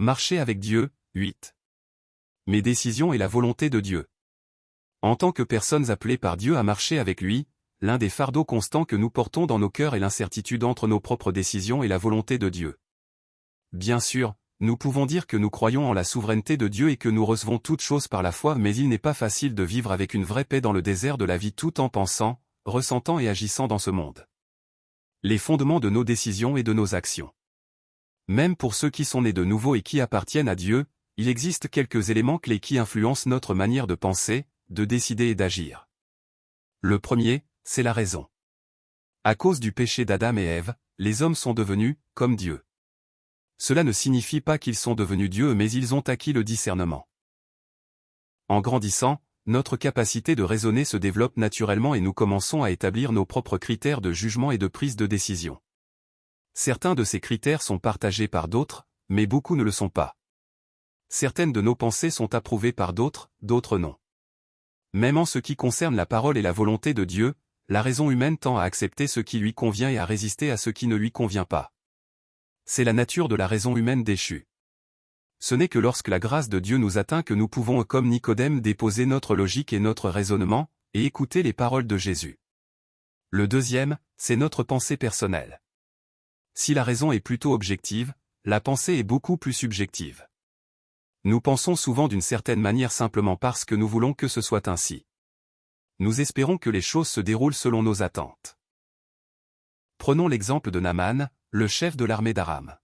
Marcher avec Dieu, 8. Mes décisions et la volonté de Dieu. En tant que personnes appelées par Dieu à marcher avec lui, l'un des fardeaux constants que nous portons dans nos cœurs est l'incertitude entre nos propres décisions et la volonté de Dieu. Bien sûr, nous pouvons dire que nous croyons en la souveraineté de Dieu et que nous recevons toutes choses par la foi, mais il n'est pas facile de vivre avec une vraie paix dans le désert de la vie tout en pensant, ressentant et agissant dans ce monde. Les fondements de nos décisions et de nos actions. Même pour ceux qui sont nés de nouveau et qui appartiennent à Dieu, il existe quelques éléments clés qui influencent notre manière de penser, de décider et d'agir. Le premier, c'est la raison. À cause du péché d'Adam et Ève, les hommes sont devenus comme Dieu. Cela ne signifie pas qu'ils sont devenus Dieu, mais ils ont acquis le discernement. En grandissant, notre capacité de raisonner se développe naturellement et nous commençons à établir nos propres critères de jugement et de prise de décision. Certains de ces critères sont partagés par d'autres, mais beaucoup ne le sont pas. Certaines de nos pensées sont approuvées par d'autres, d'autres non. Même en ce qui concerne la parole et la volonté de Dieu, la raison humaine tend à accepter ce qui lui convient et à résister à ce qui ne lui convient pas. C'est la nature de la raison humaine déchue. Ce n'est que lorsque la grâce de Dieu nous atteint que nous pouvons comme Nicodème déposer notre logique et notre raisonnement, et écouter les paroles de Jésus. Le deuxième, c'est notre pensée personnelle. Si la raison est plutôt objective, la pensée est beaucoup plus subjective. Nous pensons souvent d'une certaine manière simplement parce que nous voulons que ce soit ainsi. Nous espérons que les choses se déroulent selon nos attentes. Prenons l'exemple de Naaman, le chef de l'armée d'Aram.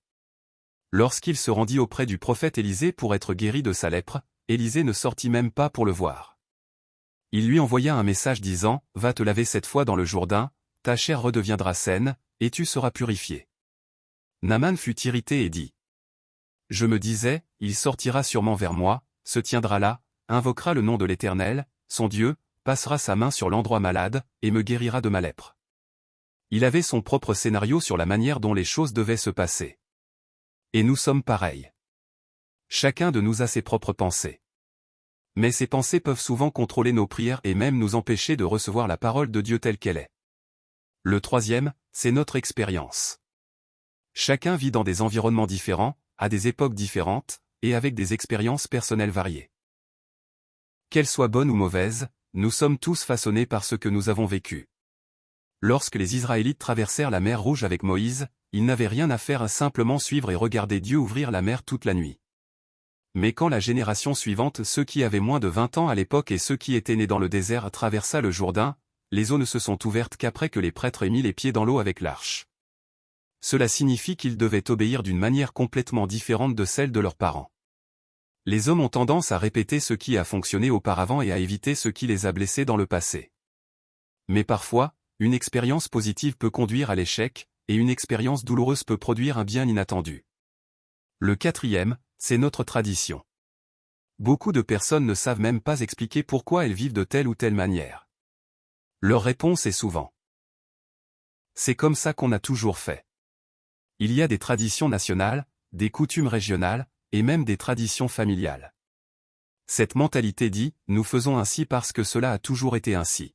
Lorsqu'il se rendit auprès du prophète Élisée pour être guéri de sa lèpre, Élisée ne sortit même pas pour le voir. Il lui envoya un message disant « Va te laver 7 fois dans le Jourdain, ta chair redeviendra saine, et tu seras purifié. » Naaman fut irrité et dit « Je me disais, il sortira sûrement vers moi, se tiendra là, invoquera le nom de l'Éternel, son Dieu, passera sa main sur l'endroit malade, et me guérira de ma lèpre. » Il avait son propre scénario sur la manière dont les choses devaient se passer. Et nous sommes pareils. Chacun de nous a ses propres pensées. Mais ces pensées peuvent souvent contrôler nos prières et même nous empêcher de recevoir la parole de Dieu telle qu'elle est. Le troisième, c'est notre expérience. Chacun vit dans des environnements différents, à des époques différentes, et avec des expériences personnelles variées. Qu'elles soient bonnes ou mauvaises, nous sommes tous façonnés par ce que nous avons vécu. Lorsque les Israélites traversèrent la mer Rouge avec Moïse, ils n'avaient rien à faire à simplement suivre et regarder Dieu ouvrir la mer toute la nuit. Mais quand la génération suivante, ceux qui avaient moins de 20 ans à l'époque et ceux qui étaient nés dans le désert traversa le Jourdain, les eaux ne se sont ouvertes qu'après que les prêtres aient mis les pieds dans l'eau avec l'arche. Cela signifie qu'ils devaient obéir d'une manière complètement différente de celle de leurs parents. Les hommes ont tendance à répéter ce qui a fonctionné auparavant et à éviter ce qui les a blessés dans le passé. Mais parfois, une expérience positive peut conduire à l'échec, et une expérience douloureuse peut produire un bien inattendu. Le quatrième, c'est notre tradition. Beaucoup de personnes ne savent même pas expliquer pourquoi elles vivent de telle ou telle manière. Leur réponse est souvent « C'est comme ça qu'on a toujours fait ». Il y a des traditions nationales, des coutumes régionales, et même des traditions familiales. Cette mentalité dit « Nous faisons ainsi parce que cela a toujours été ainsi ».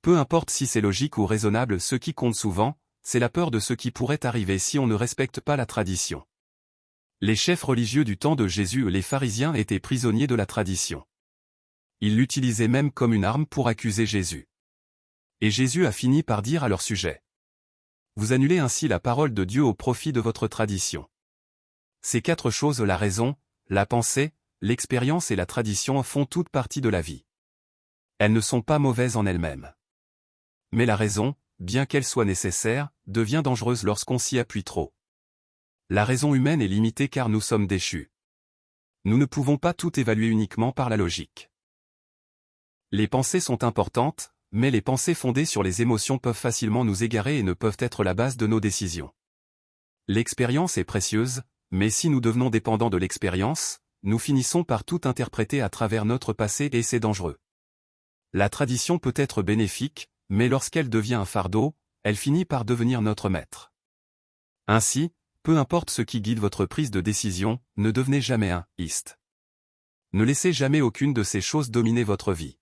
Peu importe si c'est logique ou raisonnable, ce qui compte souvent, c'est la peur de ce qui pourrait arriver si on ne respecte pas la tradition. Les chefs religieux du temps de Jésus et les pharisiens étaient prisonniers de la tradition. Ils l'utilisaient même comme une arme pour accuser Jésus. Et Jésus a fini par dire à leur sujet « Vous annulez ainsi la parole de Dieu au profit de votre tradition. » Ces 4 choses, la raison, la pensée, l'expérience et la tradition, font toute partie de la vie. Elles ne sont pas mauvaises en elles-mêmes. Mais la raison, bien qu'elle soit nécessaire, devient dangereuse lorsqu'on s'y appuie trop. La raison humaine est limitée car nous sommes déchus. Nous ne pouvons pas tout évaluer uniquement par la logique. Les pensées sont importantes, mais les pensées fondées sur les émotions peuvent facilement nous égarer et ne peuvent être la base de nos décisions. L'expérience est précieuse, mais si nous devenons dépendants de l'expérience, nous finissons par tout interpréter à travers notre passé et c'est dangereux. La tradition peut être bénéfique, mais lorsqu'elle devient un fardeau, elle finit par devenir notre maître. Ainsi, peu importe ce qui guide votre prise de décision, ne devenez jamais un « iste ». Ne laissez jamais aucune de ces choses dominer votre vie.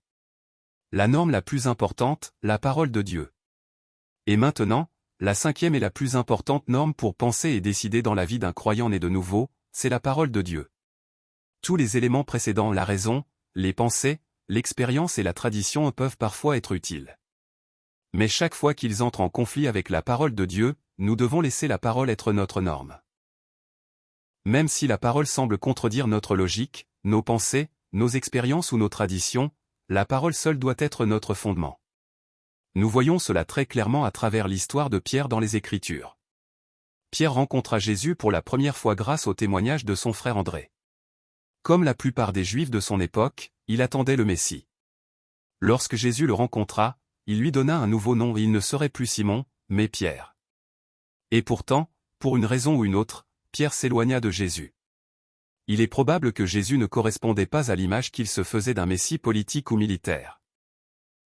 La norme la plus importante, la parole de Dieu. Et maintenant, la 5e et la plus importante norme pour penser et décider dans la vie d'un croyant né de nouveau, c'est la parole de Dieu. Tous les éléments précédents, la raison, les pensées, l'expérience et la tradition peuvent parfois être utiles. Mais chaque fois qu'ils entrent en conflit avec la parole de Dieu, nous devons laisser la parole être notre norme. Même si la parole semble contredire notre logique, nos pensées, nos expériences ou nos traditions, la parole seule doit être notre fondement. Nous voyons cela très clairement à travers l'histoire de Pierre dans les Écritures. Pierre rencontra Jésus pour la première fois grâce au témoignage de son frère André. Comme la plupart des Juifs de son époque, il attendait le Messie. Lorsque Jésus le rencontra, il lui donna un nouveau nom et il ne serait plus Simon, mais Pierre. Et pourtant, pour une raison ou une autre, Pierre s'éloigna de Jésus. Il est probable que Jésus ne correspondait pas à l'image qu'il se faisait d'un Messie politique ou militaire.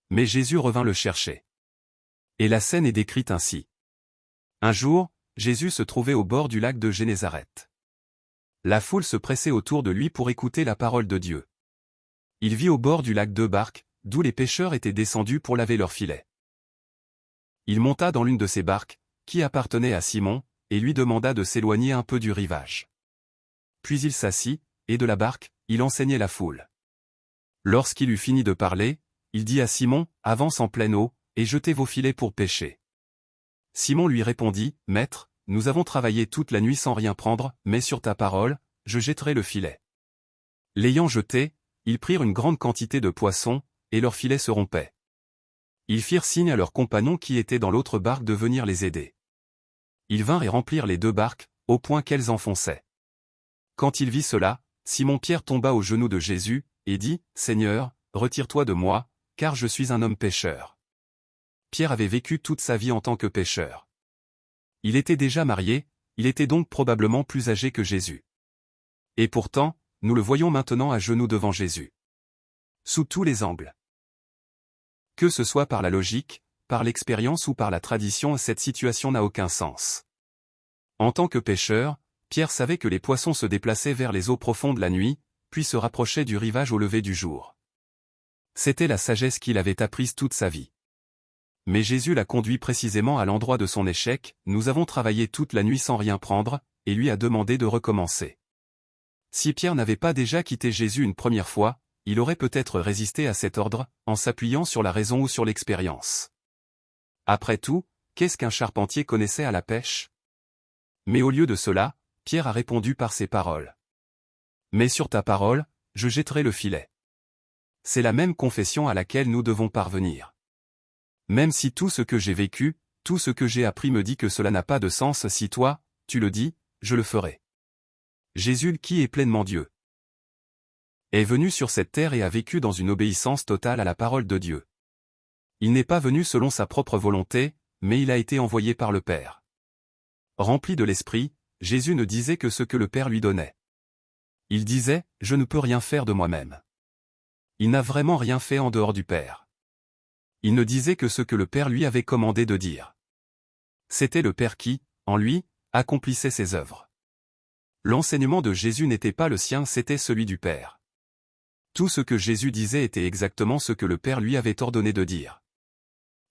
Mais Jésus revint le chercher. Et la scène est décrite ainsi. Un jour, Jésus se trouvait au bord du lac de Génézareth. La foule se pressait autour de lui pour écouter la parole de Dieu. Il vit au bord du lac 2 barques, d'où les pêcheurs étaient descendus pour laver leurs filets. Il monta dans l'une de ces barques, qui appartenait à Simon, et lui demanda de s'éloigner un peu du rivage. Puis il s'assit, et de la barque, il enseignait la foule. Lorsqu'il eut fini de parler, il dit à Simon, « Avance en pleine eau, et jetez vos filets pour pêcher. » Simon lui répondit, « Maître, nous avons travaillé toute la nuit sans rien prendre, mais sur ta parole, je jetterai le filet. » L'ayant jeté, ils prirent une grande quantité de poissons, et leur filet se rompait. Ils firent signe à leurs compagnons qui étaient dans l'autre barque de venir les aider. Ils vinrent et remplirent les 2 barques, au point qu'elles enfonçaient. Quand il vit cela, Simon-Pierre tomba aux genoux de Jésus, et dit, « Seigneur, retire-toi de moi, car je suis un homme pécheur. » Pierre avait vécu toute sa vie en tant que pécheur. Il était déjà marié, il était donc probablement plus âgé que Jésus. Et pourtant, nous le voyons maintenant à genoux devant Jésus. Sous tous les angles. Que ce soit par la logique, par l'expérience ou par la tradition, cette situation n'a aucun sens. En tant que pécheur, Pierre savait que les poissons se déplaçaient vers les eaux profondes la nuit, puis se rapprochaient du rivage au lever du jour. C'était la sagesse qu'il avait apprise toute sa vie. Mais Jésus l'a conduit précisément à l'endroit de son échec, « Nous avons travaillé toute la nuit sans rien prendre », et lui a demandé de recommencer. Si Pierre n'avait pas déjà quitté Jésus une première fois, il aurait peut-être résisté à cet ordre, en s'appuyant sur la raison ou sur l'expérience. Après tout, qu'est-ce qu'un charpentier connaissait à la pêche? Mais au lieu de cela, Pierre a répondu par ces paroles. « Mais sur ta parole, je jetterai le filet. » C'est la même confession à laquelle nous devons parvenir. Même si tout ce que j'ai vécu, tout ce que j'ai appris me dit que cela n'a pas de sens, si toi, tu le dis, je le ferai. Jésus, qui est pleinement Dieu, est venu sur cette terre et a vécu dans une obéissance totale à la parole de Dieu. Il n'est pas venu selon sa propre volonté, mais il a été envoyé par le Père. Rempli de l'Esprit, Jésus ne disait que ce que le Père lui donnait. Il disait, « Je ne peux rien faire de moi-même. » Il n'a vraiment rien fait en dehors du Père. Il ne disait que ce que le Père lui avait commandé de dire. C'était le Père qui, en lui, accomplissait ses œuvres. L'enseignement de Jésus n'était pas le sien, c'était celui du Père. Tout ce que Jésus disait était exactement ce que le Père lui avait ordonné de dire.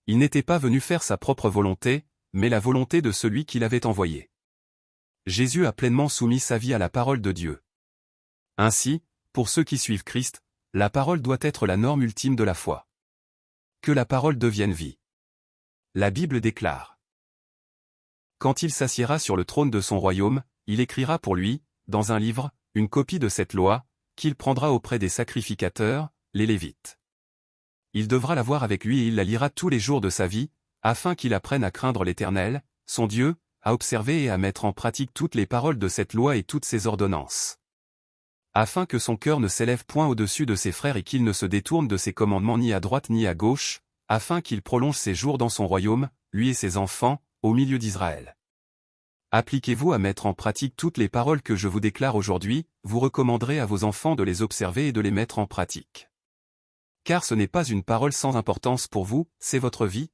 Il n'était pas venu faire sa propre volonté, mais la volonté de celui qui l'avait envoyé. Jésus a pleinement soumis sa vie à la parole de Dieu. Ainsi, pour ceux qui suivent Christ, la parole doit être la norme ultime de la foi. Que la parole devienne vie. La Bible déclare. Quand il s'assiera sur le trône de son royaume, il écrira pour lui, dans un livre, une copie de cette loi, qu'il prendra auprès des sacrificateurs, les Lévites. Il devra l'avoir avec lui et il la lira tous les jours de sa vie, afin qu'il apprenne à craindre l'Éternel, son Dieu, à observer et à mettre en pratique toutes les paroles de cette loi et toutes ses ordonnances. Afin que son cœur ne s'élève point au-dessus de ses frères et qu'il ne se détourne de ses commandements ni à droite ni à gauche, afin qu'il prolonge ses jours dans son royaume, lui et ses enfants, au milieu d'Israël. Appliquez-vous à mettre en pratique toutes les paroles que je vous déclare aujourd'hui, vous recommanderez à vos enfants de les observer et de les mettre en pratique. Car ce n'est pas une parole sans importance pour vous, c'est votre vie.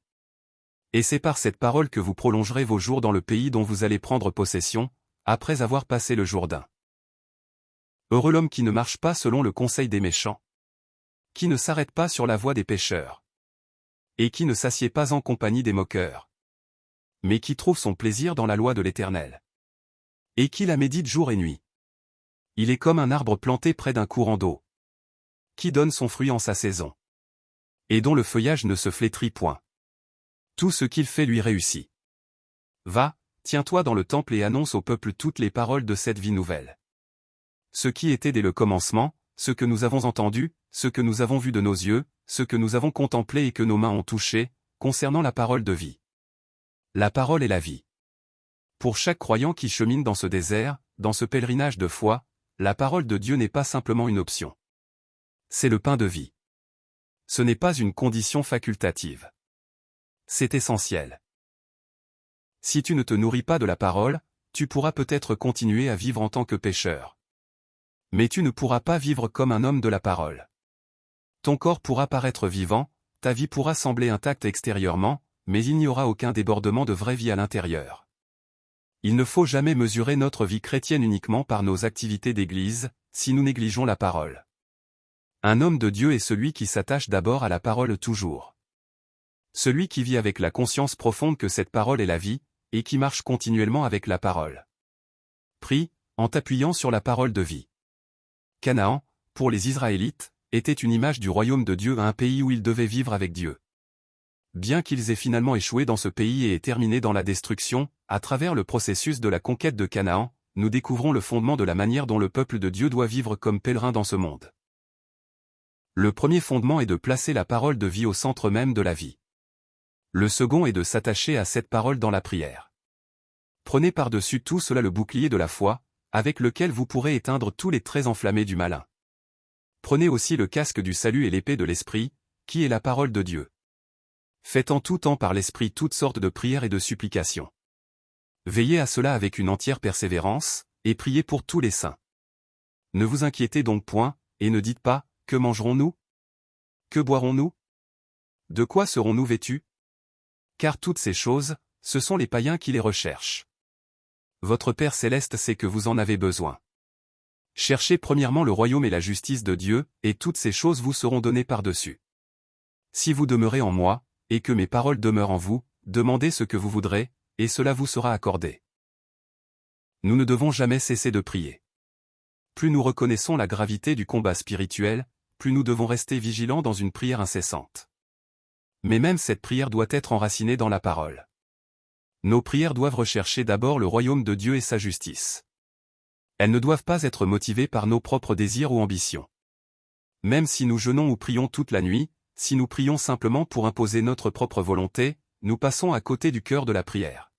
Et c'est par cette parole que vous prolongerez vos jours dans le pays dont vous allez prendre possession, après avoir passé le Jourdain. Heureux l'homme qui ne marche pas selon le conseil des méchants, qui ne s'arrête pas sur la voie des pécheurs, et qui ne s'assied pas en compagnie des moqueurs, mais qui trouve son plaisir dans la loi de l'Éternel, et qui la médite jour et nuit. Il est comme un arbre planté près d'un courant d'eau, qui donne son fruit en sa saison, et dont le feuillage ne se flétrit point. Tout ce qu'il fait lui réussit. Va, tiens-toi dans le temple et annonce au peuple toutes les paroles de cette vie nouvelle. Ce qui était dès le commencement, ce que nous avons entendu, ce que nous avons vu de nos yeux, ce que nous avons contemplé et que nos mains ont touché, concernant la parole de vie. La parole est la vie. Pour chaque croyant qui chemine dans ce désert, dans ce pèlerinage de foi, la parole de Dieu n'est pas simplement une option. C'est le pain de vie. Ce n'est pas une condition facultative. C'est essentiel. Si tu ne te nourris pas de la parole, tu pourras peut-être continuer à vivre en tant que pécheur. Mais tu ne pourras pas vivre comme un homme de la parole. Ton corps pourra paraître vivant, ta vie pourra sembler intacte extérieurement, mais il n'y aura aucun débordement de vraie vie à l'intérieur. Il ne faut jamais mesurer notre vie chrétienne uniquement par nos activités d'église, si nous négligeons la parole. Un homme de Dieu est celui qui s'attache d'abord à la parole toujours. Celui qui vit avec la conscience profonde que cette parole est la vie, et qui marche continuellement avec la parole. Prie, en t'appuyant sur la parole de vie. Canaan, pour les Israélites, était une image du royaume de Dieu à un pays où ils devaient vivre avec Dieu. Bien qu'ils aient finalement échoué dans ce pays et aient terminé dans la destruction, à travers le processus de la conquête de Canaan, nous découvrons le fondement de la manière dont le peuple de Dieu doit vivre comme pèlerin dans ce monde. Le premier fondement est de placer la parole de vie au centre même de la vie. Le second est de s'attacher à cette parole dans la prière. Prenez par-dessus tout cela le bouclier de la foi, avec lequel vous pourrez éteindre tous les traits enflammés du malin. Prenez aussi le casque du salut et l'épée de l'Esprit, qui est la parole de Dieu. Faites en tout temps par l'Esprit toutes sortes de prières et de supplications. Veillez à cela avec une entière persévérance, et priez pour tous les saints. Ne vous inquiétez donc point, et ne dites pas, « Que mangerons-nous ? Que boirons-nous ? De quoi serons-nous vêtus ? » Car toutes ces choses, ce sont les païens qui les recherchent. Votre Père céleste sait que vous en avez besoin. Cherchez premièrement le royaume et la justice de Dieu, et toutes ces choses vous seront données par-dessus. Si vous demeurez en moi, et que mes paroles demeurent en vous, demandez ce que vous voudrez, et cela vous sera accordé. Nous ne devons jamais cesser de prier. Plus nous reconnaissons la gravité du combat spirituel, plus nous devons rester vigilants dans une prière incessante. Mais même cette prière doit être enracinée dans la parole. Nos prières doivent rechercher d'abord le royaume de Dieu et sa justice. Elles ne doivent pas être motivées par nos propres désirs ou ambitions. Même si nous jeûnons ou prions toute la nuit, si nous prions simplement pour imposer notre propre volonté, nous passons à côté du cœur de la prière.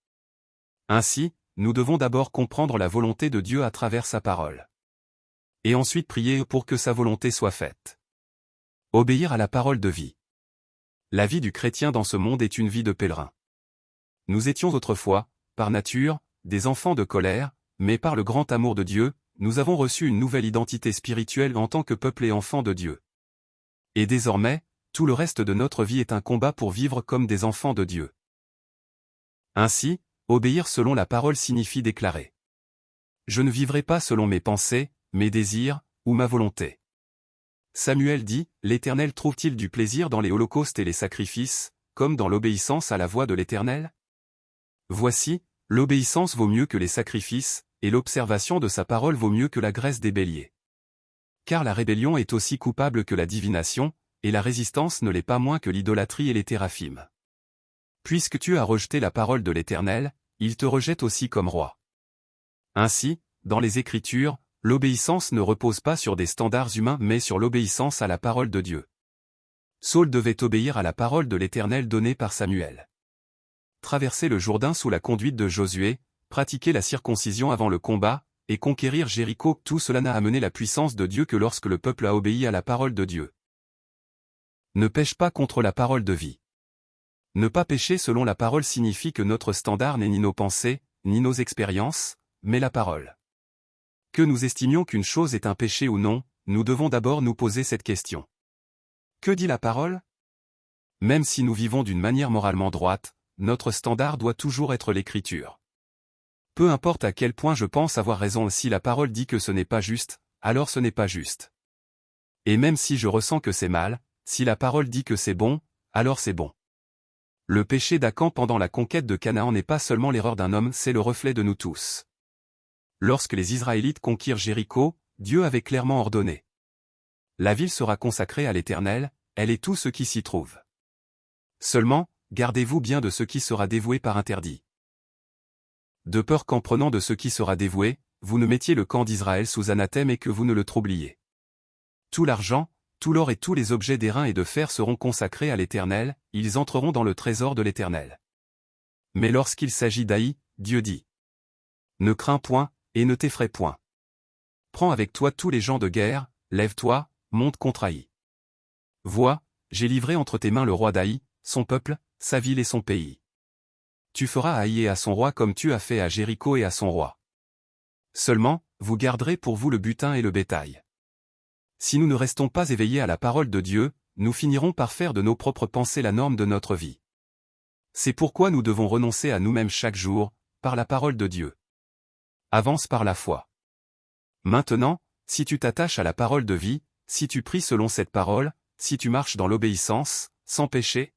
Ainsi, nous devons d'abord comprendre la volonté de Dieu à travers sa parole. Et ensuite prier pour que sa volonté soit faite. Obéir à la parole de vie. La vie du chrétien dans ce monde est une vie de pèlerin. Nous étions autrefois, par nature, des enfants de colère, mais par le grand amour de Dieu, nous avons reçu une nouvelle identité spirituelle en tant que peuple et enfants de Dieu. Et désormais, tout le reste de notre vie est un combat pour vivre comme des enfants de Dieu. Ainsi, obéir selon la parole signifie déclarer. Je ne vivrai pas selon mes pensées, mes désirs, ou ma volonté. Samuel dit, l'Éternel trouve-t-il du plaisir dans les holocaustes et les sacrifices, comme dans l'obéissance à la voix de l'Éternel ? Voici, l'obéissance vaut mieux que les sacrifices, et l'observation de sa parole vaut mieux que la graisse des béliers. Car la rébellion est aussi coupable que la divination, et la résistance ne l'est pas moins que l'idolâtrie et les téraphimes. Puisque tu as rejeté la parole de l'Éternel, il te rejette aussi comme roi. Ainsi, dans les Écritures, l'obéissance ne repose pas sur des standards humains mais sur l'obéissance à la parole de Dieu. Saül devait obéir à la parole de l'Éternel donnée par Samuel. Traverser le Jourdain sous la conduite de Josué, pratiquer la circoncision avant le combat, et conquérir Jéricho, tout cela n'a amené la puissance de Dieu que lorsque le peuple a obéi à la parole de Dieu. Ne pêche pas contre la parole de vie. Ne pas pécher selon la parole signifie que notre standard n'est ni nos pensées, ni nos expériences, mais la parole. Que nous estimions qu'une chose est un péché ou non, nous devons d'abord nous poser cette question. Que dit la parole ? Même si nous vivons d'une manière moralement droite, notre standard doit toujours être l'Écriture. Peu importe à quel point je pense avoir raison, si la parole dit que ce n'est pas juste, alors ce n'est pas juste. Et même si je ressens que c'est mal, si la parole dit que c'est bon, alors c'est bon. Le péché d'Acan pendant la conquête de Canaan n'est pas seulement l'erreur d'un homme, c'est le reflet de nous tous. Lorsque les Israélites conquirent Jéricho, Dieu avait clairement ordonné. La ville sera consacrée à l'Éternel, elle et tout ce qui s'y trouve. Seulement, gardez-vous bien de ce qui sera dévoué par interdit. De peur qu'en prenant de ce qui sera dévoué, vous ne mettiez le camp d'Israël sous anathème et que vous ne le troubliez. Tout l'argent, tout l'or et tous les objets d'airain et de fer seront consacrés à l'Éternel, ils entreront dans le trésor de l'Éternel. Mais lorsqu'il s'agit d'Aï, Dieu dit: Ne crains point, et ne t'effraie point. Prends avec toi tous les gens de guerre, lève-toi, monte contre Aï. Vois, j'ai livré entre tes mains le roi d'Aï, son peuple, sa ville et son pays. Tu feras à Aï et à son roi comme tu as fait à Jéricho et à son roi. Seulement, vous garderez pour vous le butin et le bétail. Si nous ne restons pas éveillés à la parole de Dieu, nous finirons par faire de nos propres pensées la norme de notre vie. C'est pourquoi nous devons renoncer à nous-mêmes chaque jour, par la parole de Dieu. Avance par la foi. Maintenant, si tu t'attaches à la parole de vie, si tu pries selon cette parole, si tu marches dans l'obéissance, sans péché,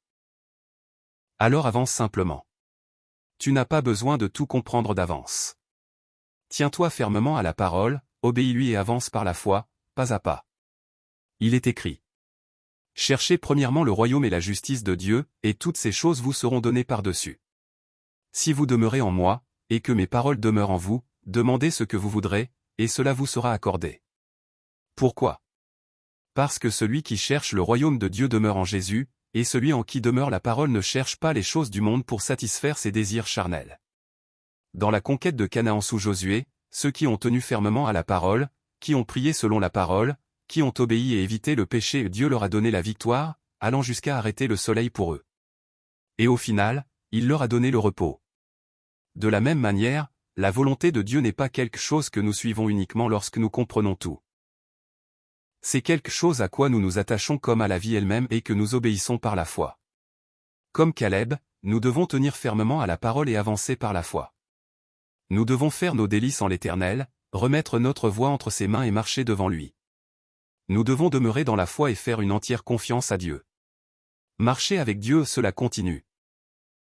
alors avance simplement. Tu n'as pas besoin de tout comprendre d'avance. Tiens-toi fermement à la parole, obéis-lui et avance par la foi, pas à pas. Il est écrit: Cherchez premièrement le royaume et la justice de Dieu, et toutes ces choses vous seront données par-dessus. Si vous demeurez en moi, et que mes paroles demeurent en vous, demandez ce que vous voudrez, et cela vous sera accordé. Pourquoi? Parce que celui qui cherche le royaume de Dieu demeure en Jésus, et celui en qui demeure la parole ne cherche pas les choses du monde pour satisfaire ses désirs charnels. Dans la conquête de Canaan sous Josué, ceux qui ont tenu fermement à la parole, qui ont prié selon la parole, qui ont obéi et évité le péché, Dieu leur a donné la victoire, allant jusqu'à arrêter le soleil pour eux. Et au final, il leur a donné le repos. De la même manière, la volonté de Dieu n'est pas quelque chose que nous suivons uniquement lorsque nous comprenons tout. C'est quelque chose à quoi nous nous attachons comme à la vie elle-même et que nous obéissons par la foi. Comme Caleb, nous devons tenir fermement à la parole et avancer par la foi. Nous devons faire nos délices en l'Éternel, remettre notre voie entre ses mains et marcher devant lui. Nous devons demeurer dans la foi et faire une entière confiance à Dieu. Marcher avec Dieu, cela continue.